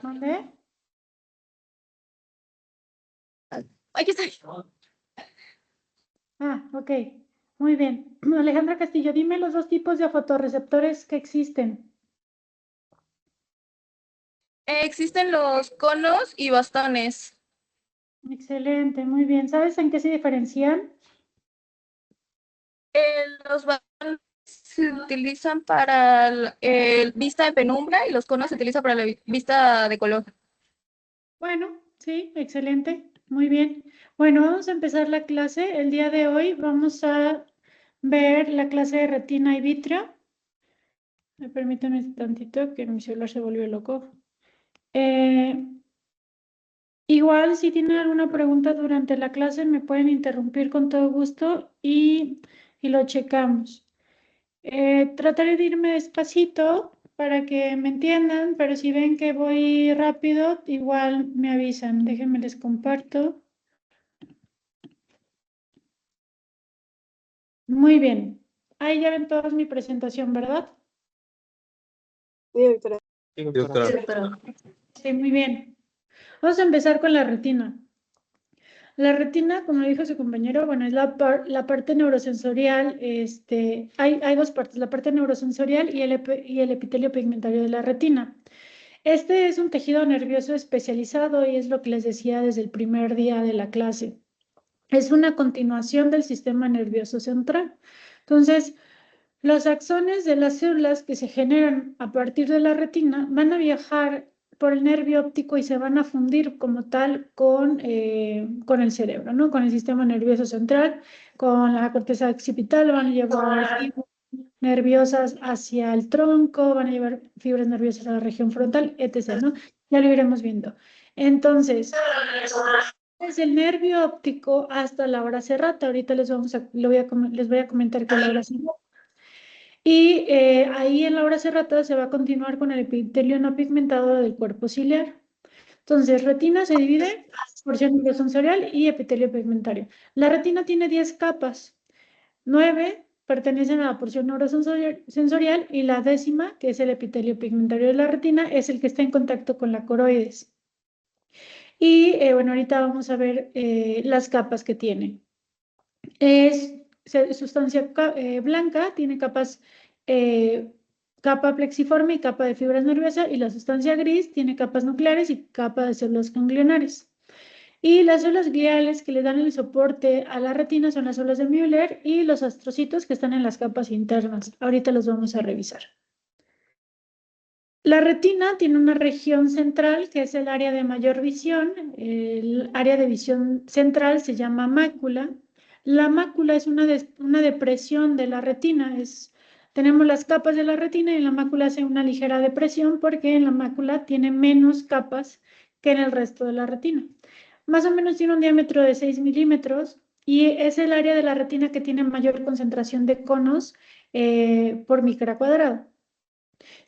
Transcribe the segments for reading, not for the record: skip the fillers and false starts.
¿Dónde? Aquí está. Ah, ok. Muy bien. Alejandra Castillo, dime los dos tipos de fotorreceptores que existen. Existen los conos y bastones. Excelente, muy bien. ¿Sabes en qué se diferencian? Los bastones se utilizan para el vista de penumbra y los conos se utilizan para la vista de color. Bueno, sí, excelente, muy bien. Bueno, vamos a empezar la clase. El día de hoy vamos a ver la clase de retina y vitrio. Permítanme un tantito que mi celular se volvió loco. Eh, Igual, si tienen alguna pregunta durante la clase, me pueden interrumpir con todo gusto y lo checamos. Trataré de irme despacito para que me entiendan, pero si ven que voy rápido, igual me avisan. Déjenme les comparto. Muy bien. Ahí ya ven toda mi presentación, ¿verdad? Sí, doctora. Sí, doctora. Sí, muy bien. Vamos a empezar con la retina. La retina, como dijo su compañero, bueno, es la parte neurosensorial. Hay dos partes, la parte neurosensorial y el epitelio pigmentario de la retina. Este es un tejido nervioso especializado y es lo que les decía desde el primer día de la clase. Es una continuación del sistema nervioso central. Entonces, los axones de las células que se generan a partir de la retina van a viajar por el nervio óptico y se van a fundir como tal con el cerebro, ¿no? Con el sistema nervioso central, con la corteza occipital, van a llevar fibras nerviosas hacia el tronco, van a llevar fibras nerviosas a la región frontal, etc., ¿no? Ya lo iremos viendo. Entonces, desde el nervio óptico hasta la hora serrata, ahorita les voy a comentar qué es la hora serrata. Y ahí en la hora serrata se va a continuar con el epitelio no pigmentado del cuerpo ciliar. Entonces, retina se divide en porción neurosensorial y epitelio pigmentario. La retina tiene 10 capas, 9 pertenecen a la porción neurosensorial y la 10ª, que es el epitelio pigmentario de la retina, es el que está en contacto con la coroides. Y bueno, ahorita vamos a ver las capas que tiene. Es sustancia blanca, tiene capa plexiforme y capa de fibras nerviosas, y la sustancia gris tiene capas nucleares y capa de células ganglionares. Y las células gliales que le dan el soporte a la retina son las células de Müller y los astrocitos que están en las capas internas. Ahorita los vamos a revisar. La retina tiene una región central que es el área de mayor visión. El área de visión central se llama mácula. La mácula es una depresión de la retina. Tenemos las capas de la retina y en la mácula hace una ligera depresión porque en la mácula tiene menos capas que en el resto de la retina. Más o menos tiene un diámetro de 6 milímetros y es el área de la retina que tiene mayor concentración de conos por micra cuadrado.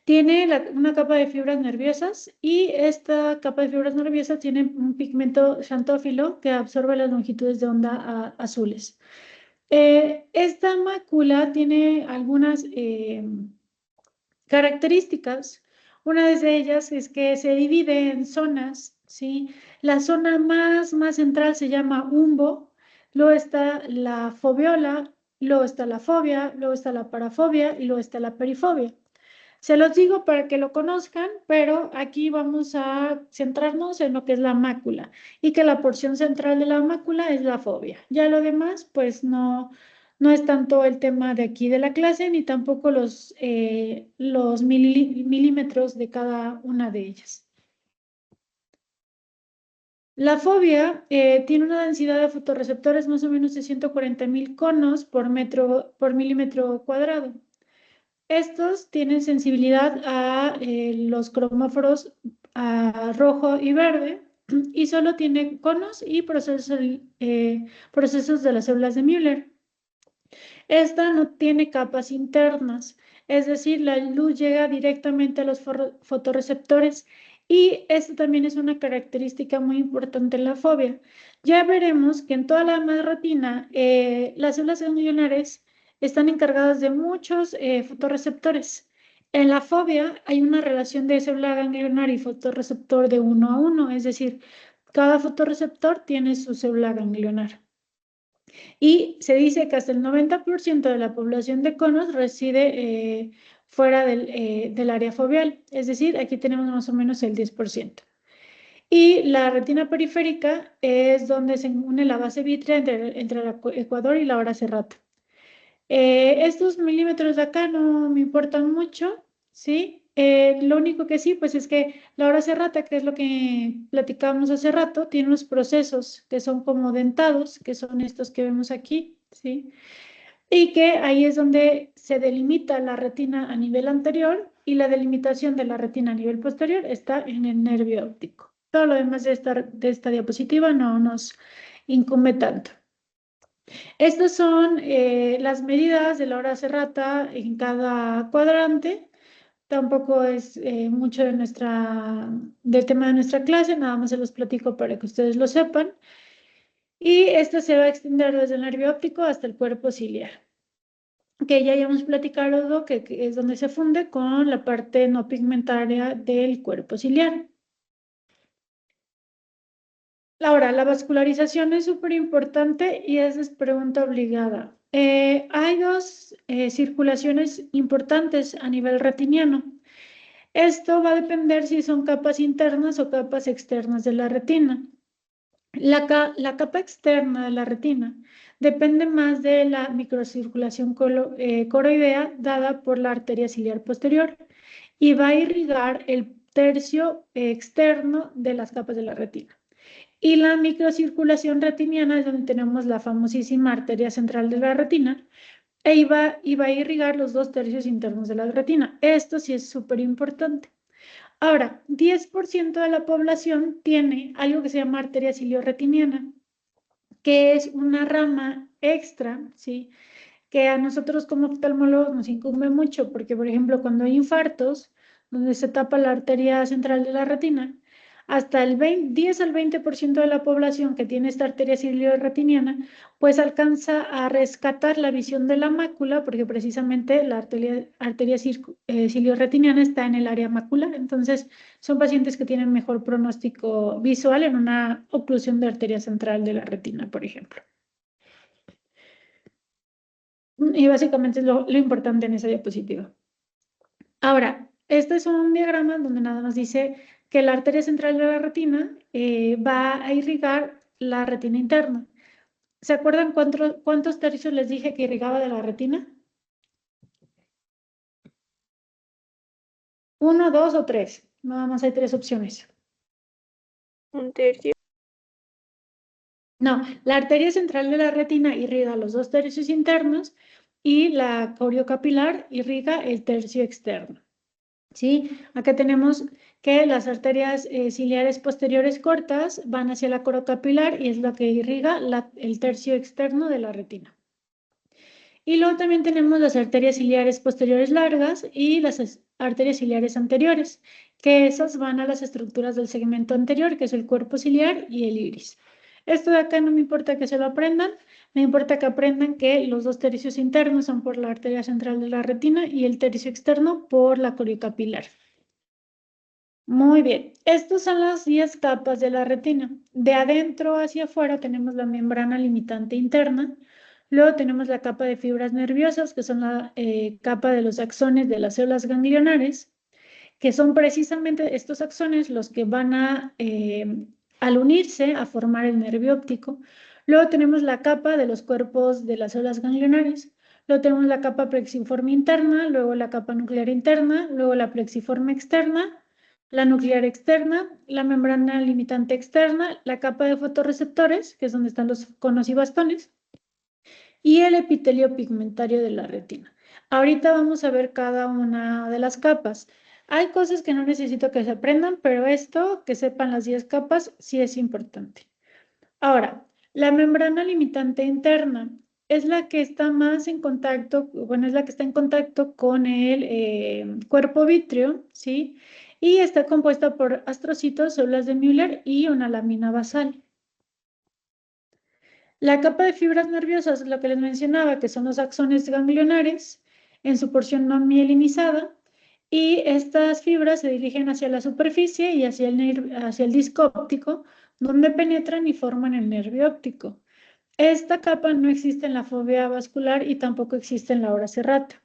Tiene una capa de fibras nerviosas y esta capa de fibras nerviosas tiene un pigmento xantófilo que absorbe las longitudes de onda azules. Esta mácula tiene algunas características. Una de ellas es que se divide en zonas, ¿sí? La zona más central se llama umbo, luego está la foviola, luego está la fobia, luego está la parafobia y luego está la perifobia. Se los digo para que lo conozcan, pero aquí vamos a centrarnos en lo que es la mácula y que la porción central de la mácula es la fobia. Ya lo demás, pues no es tanto el tema de aquí de la clase, ni tampoco los milímetros de cada una de ellas. La fobia tiene una densidad de fotorreceptores más o menos de 140,000 conos por milímetro cuadrado. Estos tienen sensibilidad a los cromóforos a rojo y verde y solo tienen conos y procesos de las células de Müller. Esta no tiene capas internas, es decir, la luz llega directamente a los fotorreceptores y esto también es una característica muy importante en la fobia. Ya veremos que en toda la demás retina, las células ganglionares están encargadas de muchos fotorreceptores. En la fobia hay una relación de célula ganglionar y fotorreceptor de 1 a 1, es decir, cada fotorreceptor tiene su célula ganglionar. Y se dice que hasta el 90% de la población de conos reside fuera del área foveal, es decir, aquí tenemos más o menos el 10%. Y la retina periférica es donde se une la base vítrea entre el ecuador y la hora serrata. Estos milímetros de acá no me importan mucho, ¿sí? Lo único que sí, pues es que la hora serrata, que es lo que platicábamos hace rato, tiene unos procesos que son como dentados, que son estos que vemos aquí, ¿sí? Y que ahí es donde se delimita la retina a nivel anterior y la delimitación de la retina a nivel posterior está en el nervio óptico. Todo lo demás de esta diapositiva no nos incumbe tanto. Estas son las medidas de la hora serrata en cada cuadrante. Tampoco es mucho del tema de nuestra clase, nada más se los platico para que ustedes lo sepan. Y esta se va a extender desde el nervio óptico hasta el cuerpo ciliar, que ya hemos platicado que es donde se funde con la parte no pigmentaria del cuerpo ciliar. Ahora, la vascularización es súper importante y esa es pregunta obligada. Hay dos circulaciones importantes a nivel retiniano. Esto va a depender si son capas internas o capas externas de la retina. La capa externa de la retina depende más de la microcirculación coroidea dada por la arteria ciliar posterior y va a irrigar el tercio externo de las capas de la retina. Y la microcirculación retiniana es donde tenemos la famosísima arteria central de la retina e iba a irrigar los 2/3 internos de la retina. Esto sí es súper importante. Ahora, 10% de la población tiene algo que se llama arteria cilio-retiniana, que es una rama extra, ¿sí? Que a nosotros como oftalmólogos nos incumbe mucho, porque, por ejemplo, cuando hay infartos, donde se tapa la arteria central de la retina, hasta el 10 al 20% de la población que tiene esta arteria cilio-retiniana, pues alcanza a rescatar la visión de la mácula, porque precisamente la arteria cilio-retiniana está en el área macular. Entonces, son pacientes que tienen mejor pronóstico visual en una oclusión de arteria central de la retina, por ejemplo. Y básicamente es lo importante en esa diapositiva. Ahora, este es un diagrama donde nada más dice que la arteria central de la retina va a irrigar la retina interna. ¿Se acuerdan cuántos tercios les dije que irrigaba de la retina? 1, 2 o 3. Nada más hay 3 opciones. 1/3. No, la arteria central de la retina irriga los 2/3 internos y la coriocapilar irriga el tercio externo. ¿Sí? Acá tenemos que las arterias ciliares posteriores cortas van hacia la corocapilar y es lo que irriga el tercio externo de la retina. Y luego también tenemos las arterias ciliares posteriores largas y las arterias ciliares anteriores, que esas van a las estructuras del segmento anterior, que es el cuerpo ciliar y el iris. Esto de acá no me importa que se lo aprendan, me importa que aprendan que los 2/3 internos son por la arteria central de la retina y el tercio externo por la coriocapilar. Muy bien, estas son las 10 capas de la retina. De adentro hacia afuera tenemos la membrana limitante interna, luego tenemos la capa de fibras nerviosas, que son la capa de los axones de las células ganglionares, que son precisamente estos axones los que van al unirse a formar el nervio óptico. Luego tenemos la capa de los cuerpos de las células ganglionares, luego tenemos la capa plexiforme interna, luego la capa nuclear interna, luego la plexiforme externa, la nuclear externa, la membrana limitante externa, la capa de fotorreceptores, que es donde están los conos y bastones, y el epitelio pigmentario de la retina. Ahorita vamos a ver cada una de las capas. Hay cosas que no necesito que se aprendan, pero esto, que sepan las 10 capas, sí es importante. Ahora, la membrana limitante interna es la que está más en contacto, bueno, es la que está en contacto con el cuerpo vítreo, ¿sí? Y está compuesta por astrocitos, células de Müller y una lámina basal. La capa de fibras nerviosas es lo que les mencionaba, que son los axones ganglionares en su porción no mielinizada, y estas fibras se dirigen hacia la superficie y hacia el disco óptico, donde penetran y forman el nervio óptico. Esta capa no existe en la fóvea vascular y tampoco existe en la ora serrata.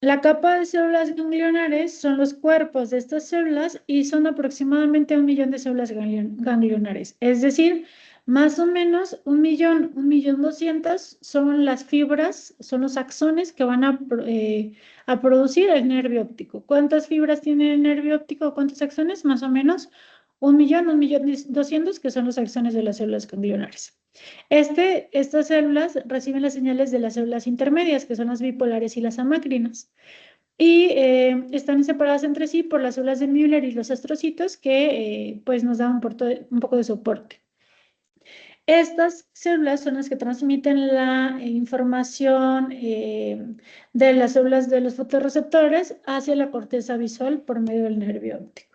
La capa de células ganglionares son los cuerpos de estas células y son aproximadamente 1 millón de células ganglionares. Es decir, más o menos 1.200.000 son las fibras, son los axones que van a producir el nervio óptico. ¿Cuántas fibras tiene el nervio óptico? ¿Cuántos axones? Más o menos 1.200.000, que son los axones de las células ganglionares. Estas células reciben las señales de las células intermedias, que son las bipolares y las amácrinas, y están separadas entre sí por las células de Müller y los astrocitos, que pues nos dan un poco de soporte. Estas células son las que transmiten la información de las células de los fotorreceptores hacia la corteza visual por medio del nervio óptico.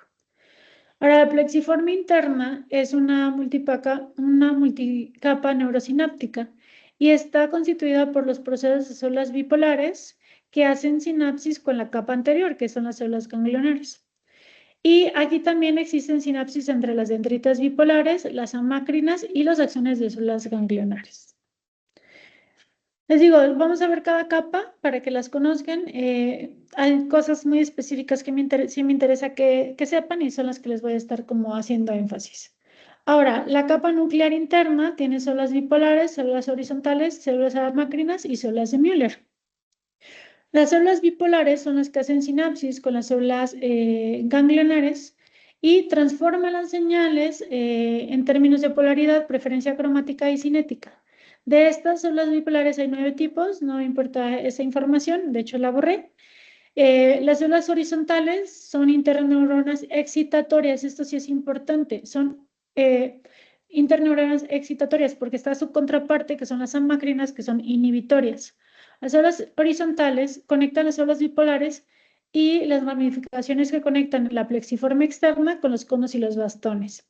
Ahora, la plexiforme interna es una multicapa neurosináptica y está constituida por los procesos de células bipolares que hacen sinapsis con la capa anterior, que son las células ganglionares. Y aquí también existen sinapsis entre las dendritas bipolares, las amácrinas y los axones de células ganglionares. Les digo, vamos a ver cada capa para que las conozcan. Hay cosas muy específicas que sí me interesa que sepan y son las que les voy a estar como haciendo énfasis. Ahora, la capa nuclear interna tiene células bipolares, células horizontales, células amácrinas y células de Müller. Las células bipolares son las que hacen sinapsis con las células ganglionares y transforman las señales en términos de polaridad, preferencia cromática y cinética. De estas células bipolares hay 9 tipos, no me importa esa información, de hecho la borré. Las células horizontales son interneuronas excitatorias, esto sí es importante, son interneuronas excitatorias porque está su contraparte, que son las amácrinas, que son inhibitorias. Las células horizontales conectan las células bipolares y las ramificaciones que conectan la plexiforme externa con los conos y los bastones.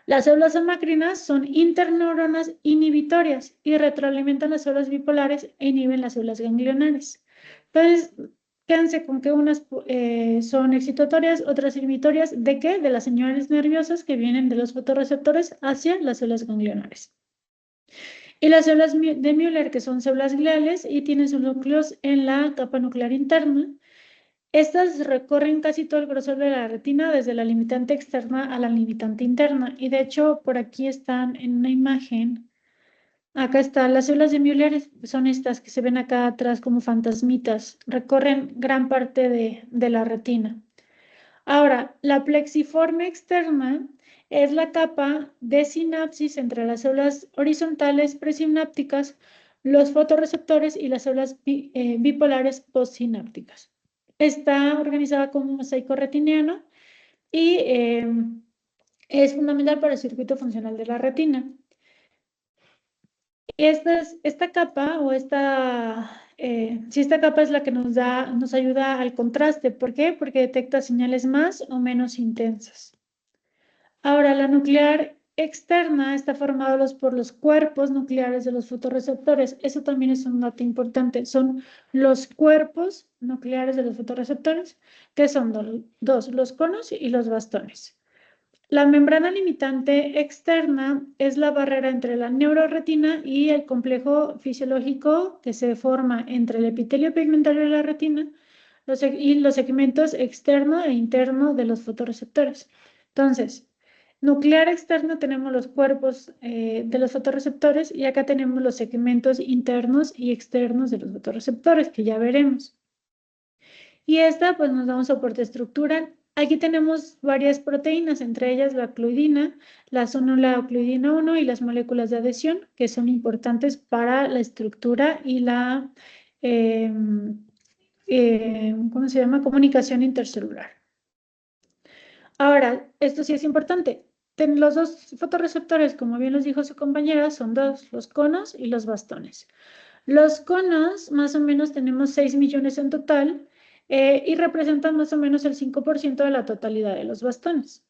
Las células amácrinas son interneuronas inhibitorias y retroalimentan las células bipolares e inhiben las células ganglionares. Entonces, quédense con que unas son excitatorias, otras inhibitorias. ¿De qué? De las señales nerviosas que vienen de los fotorreceptores hacia las células ganglionares. Y las células de Müller, que son células gliales y tienen sus núcleos en la capa nuclear interna. Estas recorren casi todo el grosor de la retina, desde la limitante externa a la limitante interna. Y de hecho, por aquí están en una imagen. Acá están las células de Müller, son estas que se ven acá atrás como fantasmitas. Recorren gran parte de la retina. Ahora, la plexiforme externa es la capa de sinapsis entre las células horizontales presinápticas, los fotorreceptores y las células bipolares postsinápticas. Está organizada como un mosaico retiniano y es fundamental para el circuito funcional de la retina. Esta capa esta capa es la que nos ayuda al contraste. ¿Por qué? Porque detecta señales más o menos intensas. Ahora, la nuclear externa está formada por los cuerpos nucleares de los fotorreceptores. Eso también es un dato importante. Son los cuerpos nucleares de los fotorreceptores, que son dos, los conos y los bastones. La membrana limitante externa es la barrera entre la neuroretina y el complejo fisiológico que se forma entre el epitelio pigmentario de la retina y los segmentos externo e interno de los fotorreceptores. Entonces, nuclear externo tenemos los cuerpos de los fotorreceptores y acá tenemos los segmentos internos y externos de los fotorreceptores, que ya veremos. Y esta pues nos da un soporte estructural. Aquí tenemos varias proteínas, entre ellas la ocluidina, la sonulaocluidina 1 y las moléculas de adhesión, que son importantes para la estructura y la ¿cómo se llama? Comunicación intercelular. Ahora, esto sí es importante. Los dos fotorreceptores, como bien los dijo su compañera, son dos, los conos y los bastones. Los conos, más o menos tenemos 6 millones en total, y representan más o menos el 5% de la totalidad de los bastones.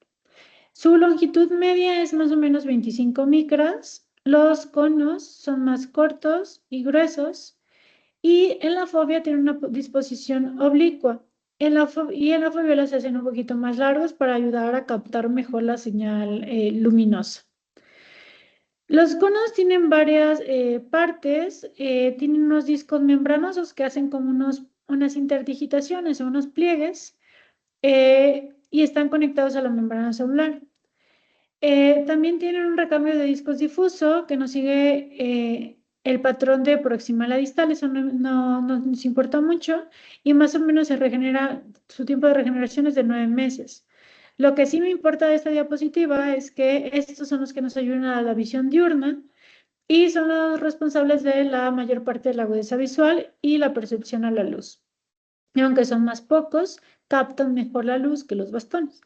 Su longitud media es más o menos 25 micras. Los conos son más cortos y gruesos Y en la fovea tiene una disposición oblicua. En la foviola se hacen un poquito más largos para ayudar a captar mejor la señal luminosa. Los conos tienen varias partes, tienen unos discos membranosos que hacen como unas interdigitaciones o unos pliegues y están conectados a la membrana celular. También tienen un recambio de discos difuso que nos sigue el patrón de proximal a distal, eso no nos importa mucho, y más o menos su tiempo de regeneración es de 9 meses. Lo que sí me importa de esta diapositiva es que estos son los que nos ayudan a la visión diurna y son los responsables de la mayor parte de la agudeza visual y la percepción a la luz. Y aunque son más pocos, captan mejor la luz que los bastones.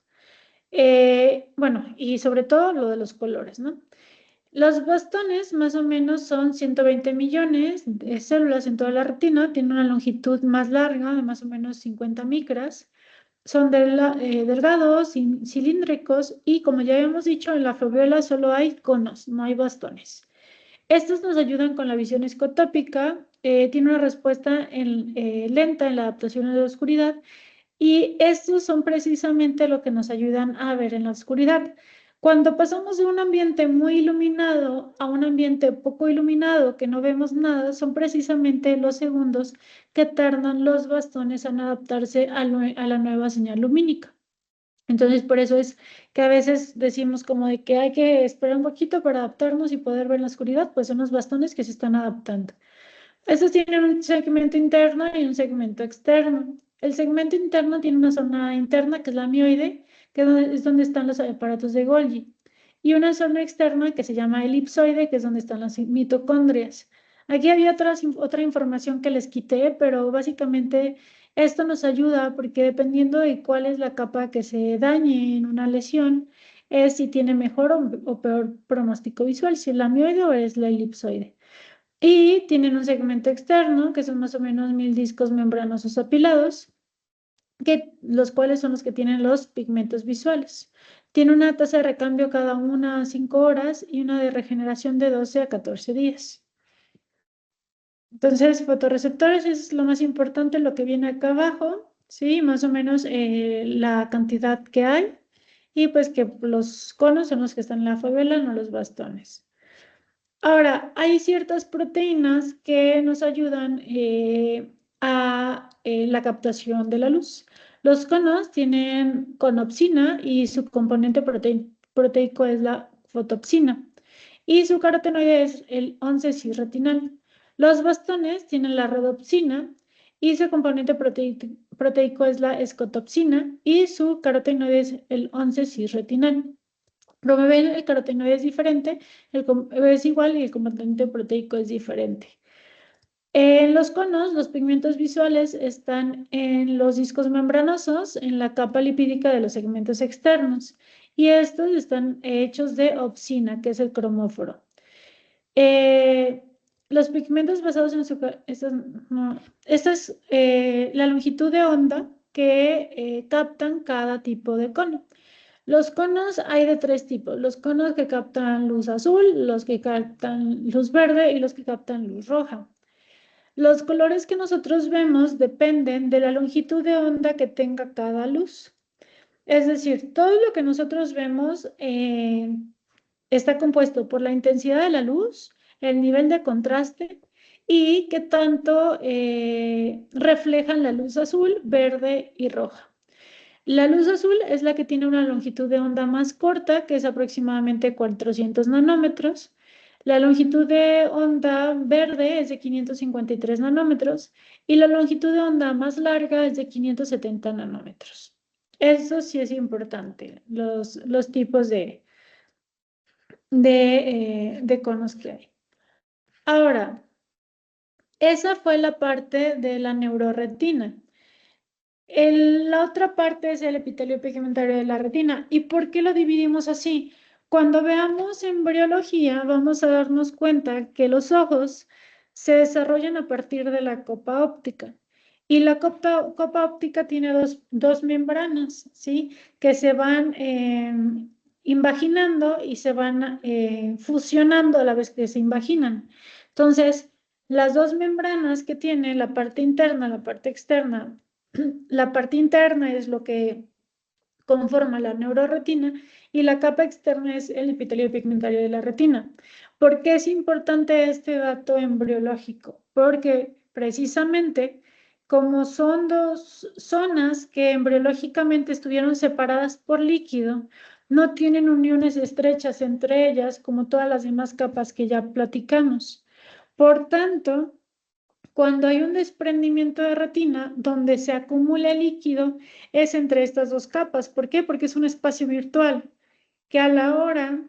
Bueno, y sobre todo lo de los colores, ¿no? Los bastones más o menos son 120 millones de células en toda la retina, tienen una longitud más larga de más o menos 50 micras, son delgados, cilíndricos y como ya habíamos dicho, en la foveola solo hay conos, no hay bastones. Estos nos ayudan con la visión escotópica, tiene una respuesta lenta en la adaptación a la oscuridad y estos son precisamente lo que nos ayudan a ver en la oscuridad. Cuando pasamos de un ambiente muy iluminado a un ambiente poco iluminado, que no vemos nada, son precisamente los segundos que tardan los bastones en adaptarse a la nueva señal lumínica. Entonces, por eso es que a veces decimos como de que hay que esperar un poquito para adaptarnos y poder ver en la oscuridad, pues son los bastones que se están adaptando. Estos tienen un segmento interno y un segmento externo. El segmento interno tiene una zona interna que es la mioide, que es donde están los aparatos de Golgi, y una zona externa que se llama elipsoide, que es donde están las mitocondrias. Aquí había otra información que les quité, pero básicamente esto nos ayuda porque dependiendo de cuál es la capa que se dañe en una lesión, es si tiene mejor o peor pronóstico visual, si es la mioide o es la elipsoide. Y tienen un segmento externo, que son más o menos 1000 discos membranosos apilados, los cuales son los que tienen los pigmentos visuales. Tiene una tasa de recambio cada 1 a 5 horas y una de regeneración de 12 a 14 días. Entonces, fotorreceptores es lo más importante, lo que viene acá abajo, ¿sí? Más o menos la cantidad que hay. Y pues que los conos son los que están en la foveola, no los bastones. Ahora, hay ciertas proteínas que nos ayudan a la captación de la luz. Los conos tienen conopsina y su componente proteico es la fotopsina. Y su carotenoide es el 11-cis-retinal. Los bastones tienen la rodopsina y su componente proteico es la escotopsina y su carotenoide es el 11-cis-retinal. Como ven, el carotenoide es diferente, es igual y el componente proteico es diferente. En los conos, los pigmentos visuales están en los discos membranosos, en la capa lipídica de los segmentos externos, y estos están hechos de opsina, que es el cromóforo. Los pigmentos basados en esta es la longitud de onda que captan cada tipo de cono. Los conos hay de 3 tipos, los conos que captan luz azul, los que captan luz verde y los que captan luz roja. Los colores que nosotros vemos dependen de la longitud de onda que tenga cada luz. Es decir, todo lo que nosotros vemos está compuesto por la intensidad de la luz, el nivel de contraste y qué tanto reflejan la luz azul, verde y roja. La luz azul es la que tiene una longitud de onda más corta, que es aproximadamente 400 nanómetros. La longitud de onda verde es de 553 nanómetros y la longitud de onda más larga es de 570 nanómetros. Eso sí es importante, los tipos de conos que hay. Ahora, esa fue la parte de la neuroretina. La otra parte es el epitelio pigmentario de la retina. ¿Y por qué lo dividimos así? Cuando veamos embriología, vamos a darnos cuenta que los ojos se desarrollan a partir de la copa óptica. Y la copa óptica tiene dos membranas, ¿sí? Que se van invaginando y se van fusionando a la vez que se invaginan. Entonces, Las dos membranas que tiene, la parte interna, la parte externa, la parte interna es lo que conforma la neuroretina y la capa externa es el epitelio pigmentario de la retina. ¿Por qué es importante este dato embriológico? Porque precisamente como son dos zonas que embriológicamente estuvieron separadas por líquido, no tienen uniones estrechas entre ellas como todas las demás capas que ya platicamos. Por tanto, cuando hay un desprendimiento de retina, donde se acumula líquido es entre estas dos capas. ¿Por qué? Porque es un espacio virtual, que a la hora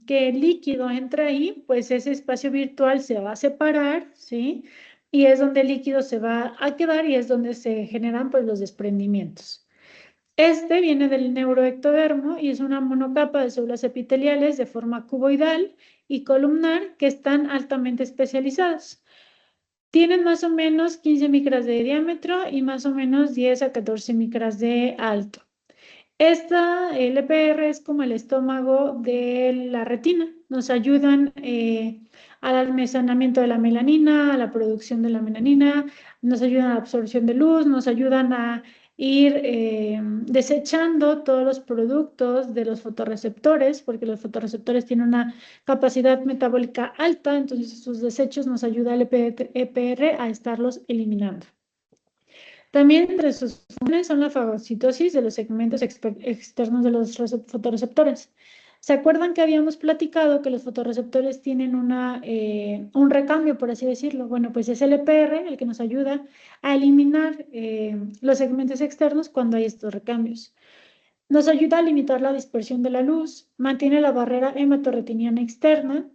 que el líquido entra ahí, pues ese espacio virtual se va a separar, ¿sí? Y es donde el líquido se va a quedar y es donde se generan pues los desprendimientos. Este viene del neuroectodermo y es una monocapa de células epiteliales de forma cuboidal y columnar que están altamente especializadas. Tienen más o menos 15 micras de diámetro y más o menos 10 a 14 micras de alto. Esta LPR es como el estómago de la retina. Nos ayudan al almacenamiento de la melanina, a la producción de la melanina, nos ayudan a la absorción de luz, nos ayudan a ir desechando todos los productos de los fotorreceptores, porque los fotorreceptores tienen una capacidad metabólica alta, entonces sus desechos nos ayuda el EPR a estarlos eliminando. También entre sus funciones son la fagocitosis de los segmentos externos de los fotorreceptores. ¿Se acuerdan que habíamos platicado que los fotorreceptores tienen un recambio, por así decirlo? Bueno, pues es el EPR el que nos ayuda a eliminar los segmentos externos cuando hay estos recambios. Nos ayuda a limitar la dispersión de la luz, mantiene la barrera hematorretiniana externa.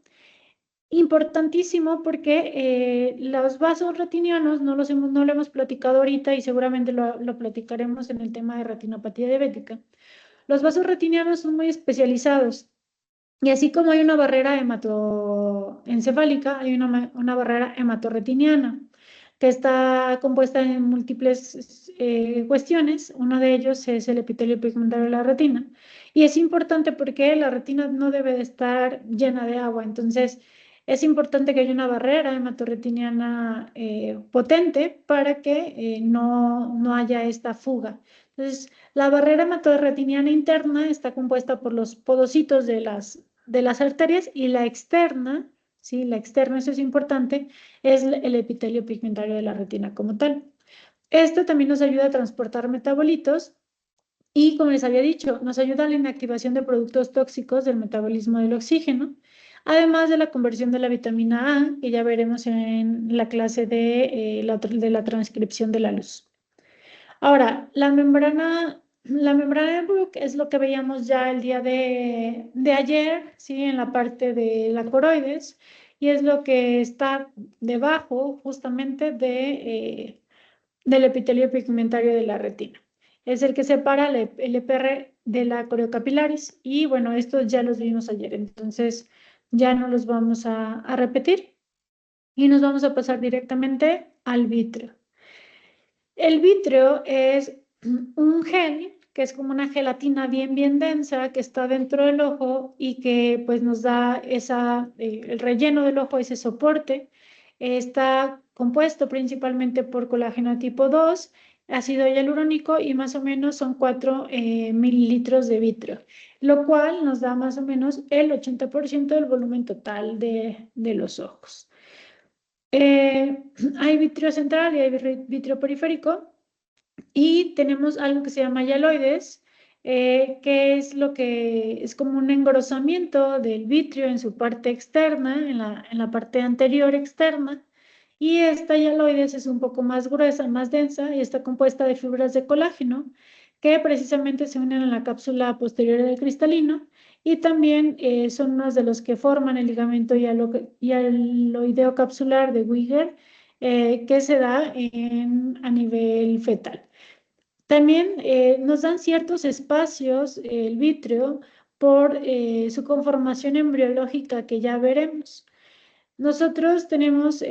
Importantísimo porque los vasos retinianos no lo hemos platicado ahorita y seguramente lo platicaremos en el tema de retinopatía diabética. Los vasos retinianos son muy especializados y así como hay una barrera hematoencefálica, hay una barrera hematorretiniana que está compuesta en múltiples cuestiones. Uno de ellos es el epitelio pigmentario de la retina y es importante porque la retina no debe de estar llena de agua, entonces es importante que haya una barrera hematorretiniana potente para que no haya esta fuga. Entonces, la barrera hematorretiniana interna está compuesta por los podocitos de las arterias y la externa, ¿sí? La externa, eso es importante, es el epitelio pigmentario de la retina como tal. Esto también nos ayuda a transportar metabolitos y, como les había dicho, nos ayuda a la inactivación de productos tóxicos del metabolismo del oxígeno, además de la conversión de la vitamina A, que ya veremos en la clase de la transcripción de la luz. Ahora, la membrana de Bruch es lo que veíamos ya el día de ayer, ¿sí? En la parte de la coroides, y es lo que está debajo justamente del epitelio pigmentario de la retina. Es el que separa el EPR de la coriocapilaris, y bueno, estos ya los vimos ayer, entonces ya no los vamos a repetir, y nos vamos a pasar directamente al vítreo. El vítreo es un gel que es como una gelatina bien densa que está dentro del ojo y que pues nos da el relleno del ojo, ese soporte. Está compuesto principalmente por colágeno tipo 2, ácido hialurónico y más o menos son 4 mililitros de vítreo, lo cual nos da más o menos el 80% del volumen total de los ojos. Hay vítreo central y hay vítreo periférico y tenemos algo que se llama hialoides, que es lo que es como un engrosamiento del vítreo en su parte externa, en la parte anterior externa, y esta hialoides es un poco más gruesa, más densa y está compuesta de fibras de colágeno que precisamente se unen en la cápsula posterior del cristalino y también son unos de los que forman el ligamento hialoideo capsular de Wigger que se da a nivel fetal. También nos dan ciertos espacios el vítreo por su conformación embriológica que ya veremos. Nosotros tenemos,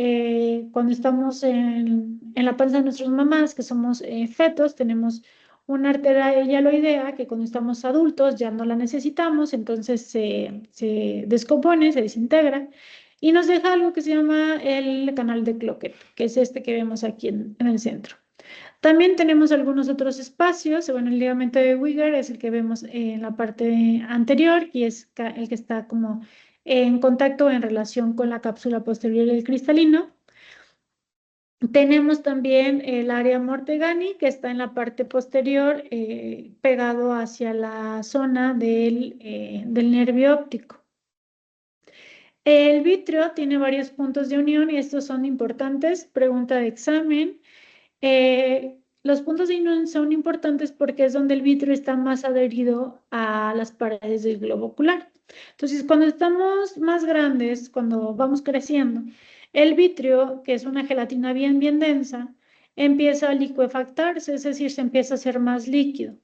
cuando estamos en la panza de nuestras mamás, que somos fetos, tenemos una arteria hialoidea que cuando estamos adultos ya no la necesitamos, entonces se descompone, se desintegra. Y nos deja algo que se llama el canal de Cloquet, que es este que vemos aquí en el centro. También tenemos algunos otros espacios. Bueno, el ligamento de Wigger es el que vemos en la parte anterior y es el que está como en contacto en relación con la cápsula posterior del cristalino. Tenemos también el área Mortegani, que está en la parte posterior, pegado hacia la zona del nervio óptico. El vitrio tiene varios puntos de unión y estos son importantes. Pregunta de examen. Los puntos de unión son importantes porque es donde el vitrio está más adherido a las paredes del globo ocular. Entonces, cuando estamos más grandes, cuando vamos creciendo, el vitrio, que es una gelatina bien densa, empieza a liquefactarse, es decir, se empieza a hacer más líquido.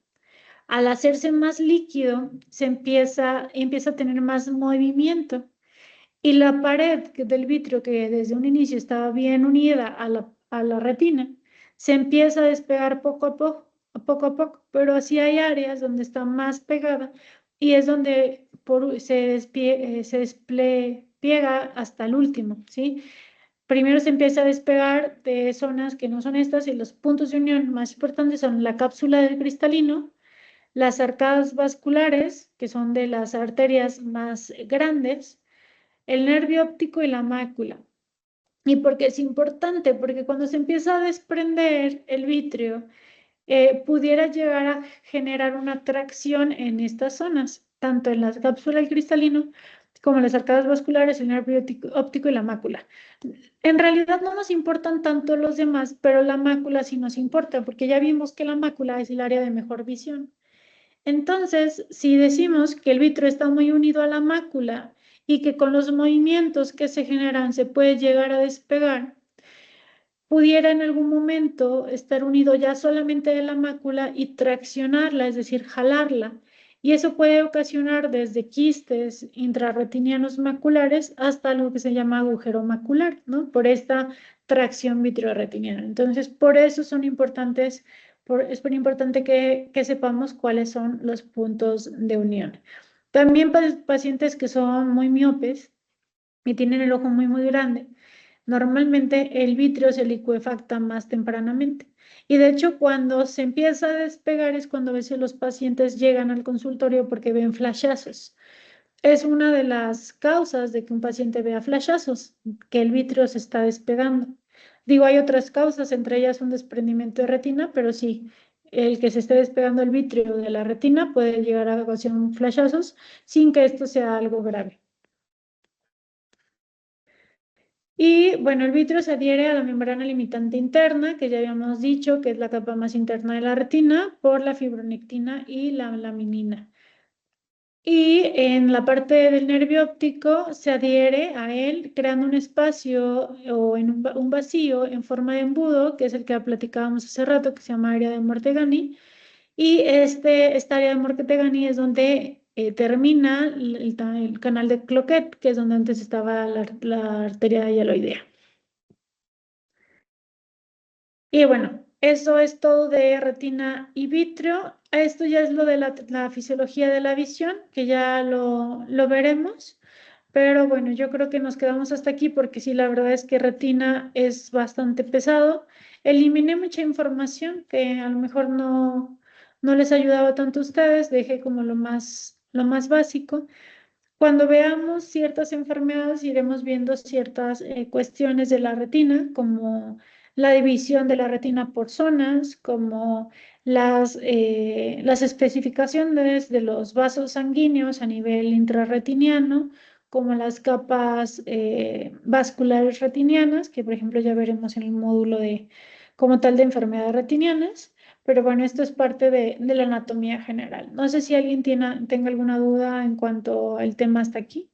Al hacerse más líquido, empieza a tener más movimiento. Y la pared del vitrio, que desde un inicio estaba bien unida a la retina, se empieza a despegar poco a poco, pero sí hay áreas donde está más pegada y es donde se despliega hasta el último, ¿sí? Primero se empieza a despegar de zonas que no son estas y los puntos de unión más importantes son la cápsula del cristalino, las arcadas vasculares, que son de las arterias más grandes, el nervio óptico y la mácula. ¿Y por qué es importante? Porque cuando se empieza a desprender el vitrio, pudiera llegar a generar una tracción en estas zonas, tanto en las cápsulas del cristalino como en las arcadas vasculares, el nervio óptico y la mácula. En realidad no nos importan tanto los demás, pero la mácula sí nos importa, porque ya vimos que la mácula es el área de mejor visión. Entonces, si decimos que el vitrio está muy unido a la mácula y que con los movimientos que se generan se puede llegar a despegar, pudiera en algún momento estar unido ya solamente de la mácula y traccionarla, es decir, jalarla. Y eso puede ocasionar desde quistes intrarretinianos maculares hasta lo que se llama agujero macular, ¿no? Por esta tracción vitreoretiniana. Entonces, por eso son importantes, es muy importante que sepamos cuáles son los puntos de unión. También pacientes que son muy miopes y tienen el ojo muy grande, normalmente el vitrio se licuefacta más tempranamente. Y de hecho, cuando se empieza a despegar es cuando a veces los pacientes llegan al consultorio porque ven flashazos. Es una de las causas de que un paciente vea flashazos, que el vitrio se está despegando. Digo, hay otras causas, entre ellas un desprendimiento de retina, pero sí, el que se esté despegando el vitrio de la retina puede llegar a ocasionar flashazos sin que esto sea algo grave. Y bueno, el vitrio se adhiere a la membrana limitante interna, que ya habíamos dicho que es la capa más interna de la retina, por la fibronectina y la laminina. Y en la parte del nervio óptico se adhiere a él creando un espacio o en un vacío en forma de embudo, que es el que platicábamos hace rato, que se llama área de Mortegani. Y esta área de Mortegani es donde termina el canal de Cloquet, que es donde antes estaba la arteria hialoidea. Y bueno, eso es todo de retina y vitrio. Esto ya es lo de la fisiología de la visión, que ya lo veremos. Pero bueno, yo creo que nos quedamos hasta aquí porque sí, la verdad es que retina es bastante pesado. Eliminé mucha información que a lo mejor no les ayudaba tanto a ustedes. Dejé como lo más básico. Cuando veamos ciertas enfermedades, iremos viendo ciertas cuestiones de la retina, como la división de la retina por zonas, como las especificaciones de los vasos sanguíneos a nivel intrarretiniano, como las capas vasculares retinianas, que por ejemplo ya veremos en el módulo como tal de enfermedades retinianas. Pero bueno, esto es parte de la anatomía general. No sé si alguien tenga alguna duda en cuanto al tema hasta aquí.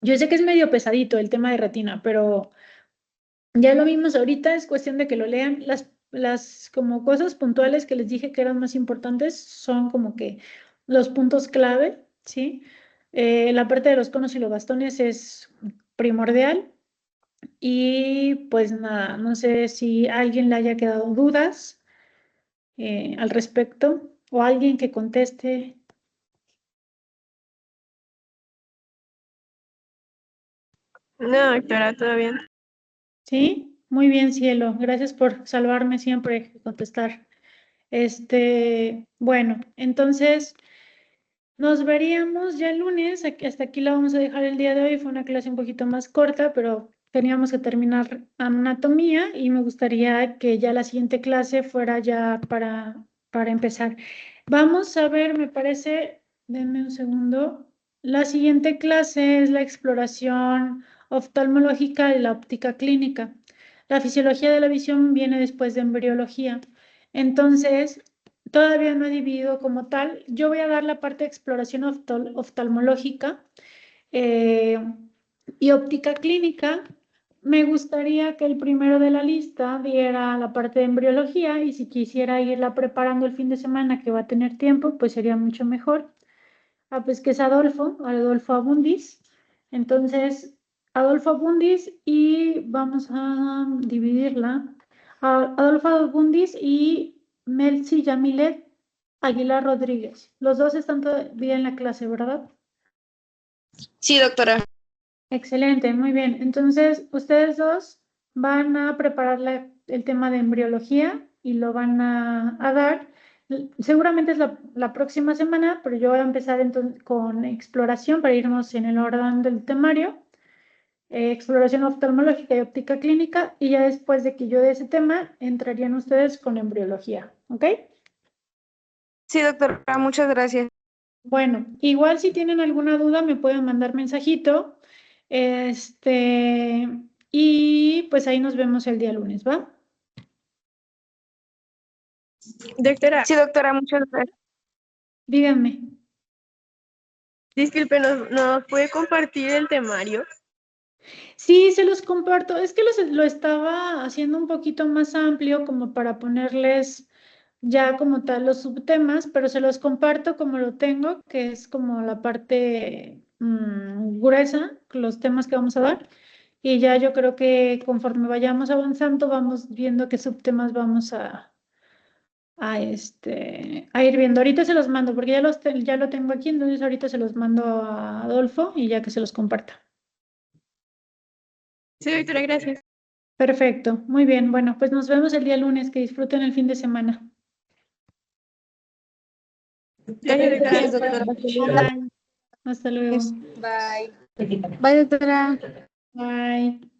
Yo sé que es medio pesadito el tema de retina, pero ya lo vimos ahorita, es cuestión de que lo lean. Las como cosas puntuales que les dije que eran más importantes son como que los puntos clave, ¿sí? La parte de los conos y los bastones es primordial. Y pues nada, no sé si a alguien le haya quedado dudas al respecto o alguien que conteste. No, doctora, todo bien. ¿Sí? Muy bien, cielo. Gracias por salvarme siempre y contestar. Bueno, entonces nos veríamos ya el lunes. Hasta aquí la vamos a dejar el día de hoy. Fue una clase un poquito más corta, pero teníamos que terminar anatomía y me gustaría que ya la siguiente clase fuera ya para empezar. Vamos a ver, me parece, denme un segundo. La siguiente clase es la exploración oftalmológica y la óptica clínica. La fisiología de la visión viene después de embriología. Entonces, todavía no he dividido como tal. Yo voy a dar la parte de exploración oftalmológica y óptica clínica. Me gustaría que el primero de la lista diera la parte de embriología y si quisiera irla preparando el fin de semana que va a tener tiempo, pues sería mucho mejor. Pues que es Adolfo Abundis. Entonces, Adolfo Abundis y vamos a dividirla. Adolfo Abundis y Melcy Yamilet Aguilar Rodríguez. Los dos están todavía en la clase, ¿verdad? Sí, doctora. Excelente, muy bien. Entonces, ustedes dos van a preparar el tema de embriología y lo van a dar. Seguramente es la próxima semana, pero yo voy a empezar entonces con exploración para irnos en el orden del temario. Exploración oftalmológica y óptica clínica, y ya después de que yo dé ese tema, entrarían ustedes con embriología, ¿ok? Sí, doctora, muchas gracias. Bueno, igual si tienen alguna duda me pueden mandar mensajito. Y pues ahí nos vemos el día lunes, ¿va? Doctora, Sí, doctora, muchas gracias. Díganme. disculpe, ¿nos puede compartir el temario? Sí, se los comparto. Es que lo estaba haciendo un poquito más amplio como para ponerles ya como tal los subtemas, pero se los comparto como lo tengo, que es como la parte gruesa, los temas que vamos a dar. Y ya yo creo que conforme vayamos avanzando, vamos viendo qué subtemas vamos a ir viendo. Ahorita se los mando, porque ya lo tengo aquí, entonces ahorita se los mando a Adolfo y ya que se los comparta. Sí, doctora, gracias. Perfecto, muy bien. Bueno, pues nos vemos el día lunes. Que disfruten el fin de semana. Gracias, doctora. Bye. Hasta luego. Bye. Bye, doctora. Bye.